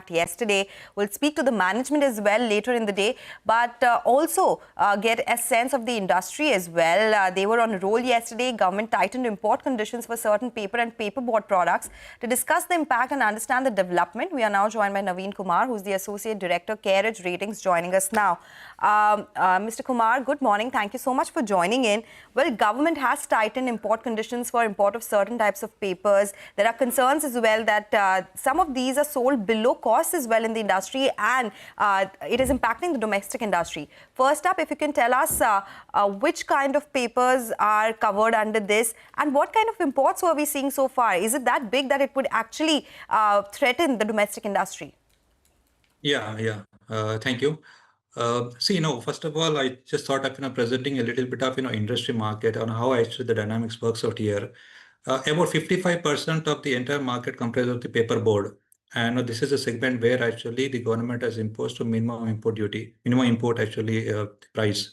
impact yesterday. We'll speak to the management as well later in the day, but also get a sense of the industry as well. They were on a roll yesterday. Government tightened import conditions for certain paper and paperboard products. To discuss the impact and understand the development, we are now joined by Naveen Kumar, who's the Associate Director, CareEdge Ratings, joining us now. Mr. Kumar, good morning. Thank you so much for joining in. Well, government has tightened import conditions for import of certain types of papers. There are concerns as well that some of these are sold below cost as well in the industry, and it is impacting the domestic industry. First up, if you can tell us which kind of papers are covered under this and what kind of imports are we seeing so far? Is it that big that it would actually threaten the domestic industry? Yeah. Thank you. First of all, I just thought of presenting a little bit of industry market on how actually the dynamics works out here. About 55% of the entire market comprises of the paperboard, and this is a segment where actually the government has imposed a minimum import actually price.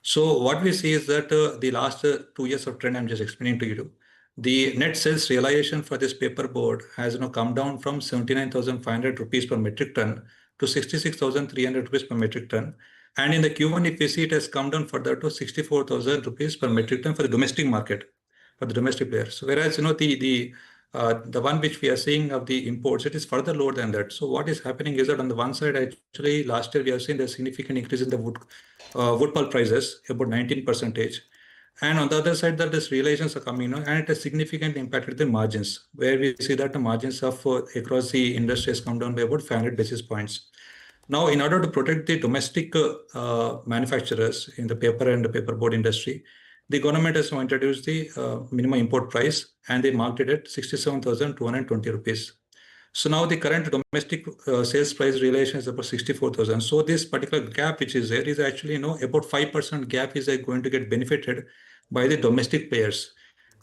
So what we see is that the last 2 years of trend I'm just explaining to you. The net sales realization for this paperboard has come down from 79,500 rupees per metric ton to 66,300 rupees per metric ton. And in the Q1, if we see, it has come down further to 64,000 rupees per metric ton for the domestic market, for the domestic players. So whereas the one which we are seeing of the imports, it is further lower than that. So what is happening is that on the one side, actually last year we have seen a significant increase in the wood pulp prices, about 19%. And on the other side, that these realizations are coming, and it has significantly impacted the margins, where we see that the margins of across the industry has come down by about 500 basis points. Now, in order to protect the domestic manufacturers in the paper and the paperboard industry, the government has now introduced the minimum import price, and they marked it at 67,220 rupees. So now the current domestic sales price realization is about 64,000. So this particular gap which is there is actually about 5% gap is going to get benefited by the domestic players.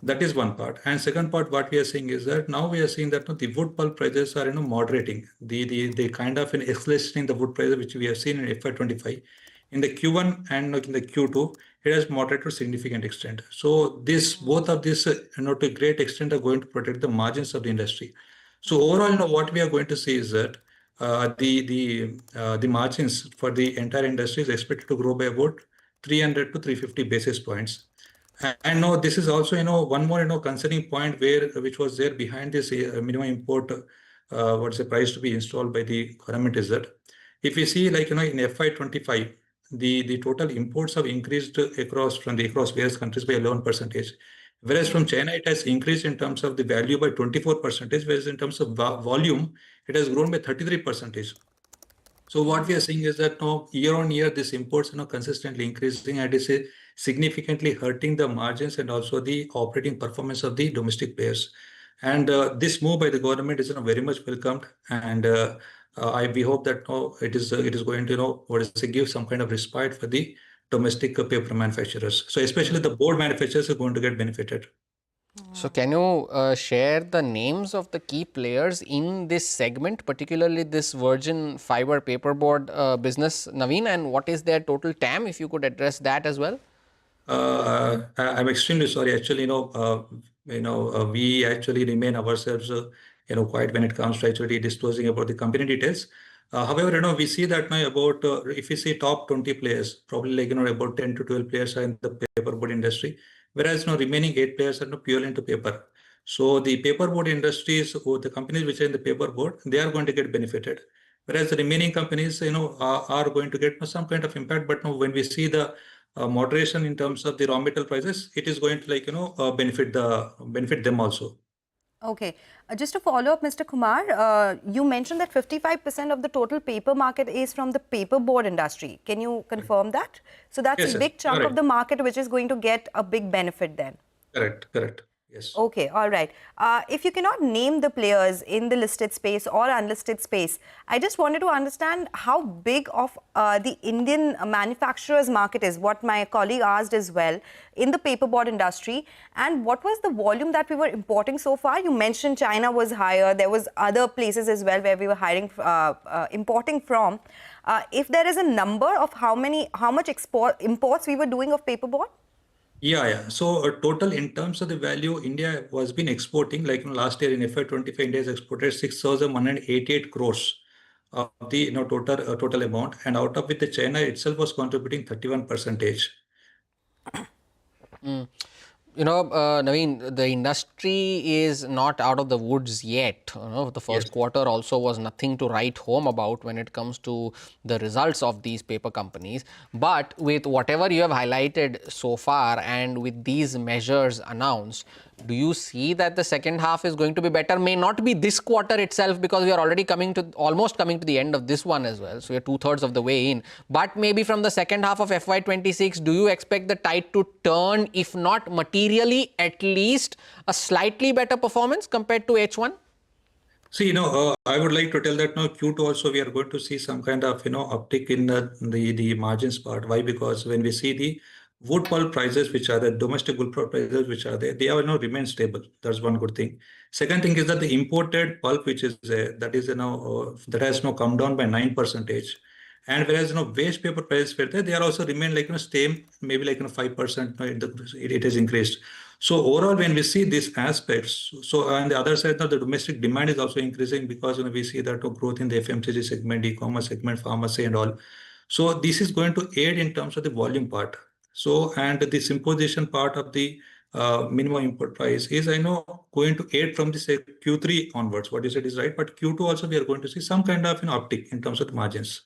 That is one part. And second part, what we are seeing is that now we are seeing that the wood pulp prices are moderating. The kind of an escalation in the wood prices which we have seen in FY25 in the Q1 and in the Q2, it has moderated to a significant extent. So both of these to a great extent are going to protect the margins of the industry. So overall, what we are going to see is that the margins for the entire industry is expected to grow by about 300 to 350 basis points. And now this is also one more concerning point which was there behind this minimum import what's the price to be installed by the government is that if you see in FY25 the total imports have increased across various countries by 11%. Whereas from China, it has increased in terms of the value by 24%, whereas in terms of volume, it has grown by 33%. So what we are seeing is that year on year, these imports are consistently increasing, and it is significantly hurting the margins and also the operating performance of the domestic players. And this move by the government is very much welcomed, and we hope that it is going to give some kind of respite for the domestic paper manufacturers. So especially the board manufacturers are going to get benefited. So can you share the names of the key players in this segment, particularly this virgin fiber paperboard business, Naveen, and what is their total TAM, if you could address that as well? I'm extremely sorry. Actually, we actually remain ourselves, quiet when it comes to actually disclosing about the company details. However, we see that now about if we see top 20 players, probably about 10 to 12 players are in the paperboard industry, whereas remaining 8 players are purely into paper. So the paperboard industries or the companies which are in the paperboard, they are going to get benefited, whereas the remaining companies, are going to get some kind of impact. But now when we see the moderation in terms of the raw material prices, it is going to benefit them also. Okay. Just to follow up, Mr. Kumar, you mentioned that 55% of the total paper market is from the paperboard industry. Can you confirm that? So that's a big chunk of the market which is going to get a big benefit then. Correct. Yes. Okay, all right. If you cannot name the players in the listed space or unlisted space, I just wanted to understand how big of the Indian manufacturers market is, what my colleague asked as well, in the paperboard industry, and what was the volume that we were importing so far? You mentioned China was higher. There was other places as well where we were importing from. If there is a number of how much imports we were doing of paperboard? Yeah. So total in terms of the value, India was been exporting, last year in FY25, India has exported 6,188 crores of the total amount, and out of it, the China itself was contributing 31%. Naveen, the industry is not out of the woods yet. The first quarter also was nothing to write home about when it comes to the results of these paper companies. But with whatever you have highlighted so far and with these measures announced, do you see that the second half is going to be better? May not be this quarter itself, because we are already almost coming to the end of this one as well. So we are 2/3 of the way in. But maybe from the second half of FY26, do you expect the tide to turn, if not materially, at least a slightly better performance compared to H1? See, I would like to tell that now Q2 also we are going to see some kind of, uptick in the margins part. Why? Because when we see the wood pulp prices, which are the domestic wood pulp prices, which are there, they have remain stable. That's one good thing. Second thing is that the imported pulp, which is that is that has now come down by 9%. And whereas waste paper prices were there, they are also remain like same, maybe like 5%. It has increased. So overall, when we see these aspects, so on the other side, now the domestic demand is also increasing, because we see that growth in the FMCG segment, e-commerce segment, pharmacy, and all. So this is going to aid in terms of the volume part. So, and this imposition part of the minimum import price is, going to aid from this Q3 onwards. What you said is right, but Q2 also we are going to see some kind of uptick in terms of the margins.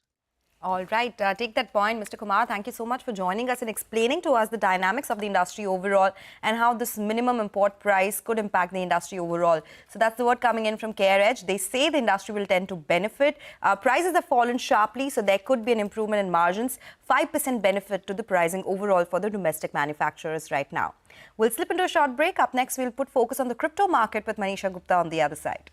All right, take that point, Mr. Kumar. Thank you so much for joining us and explaining to us the dynamics of the industry overall and how this minimum import price could impact the industry overall. So that's the word coming in from CareEdge. They say the industry will tend to benefit. Prices have fallen sharply, so there could be an improvement in margins. 5% benefit to the pricing overall for the domestic manufacturers right now. We'll slip into a short break. Up next, we'll put focus on the crypto market with Manisha Gupta on the other side.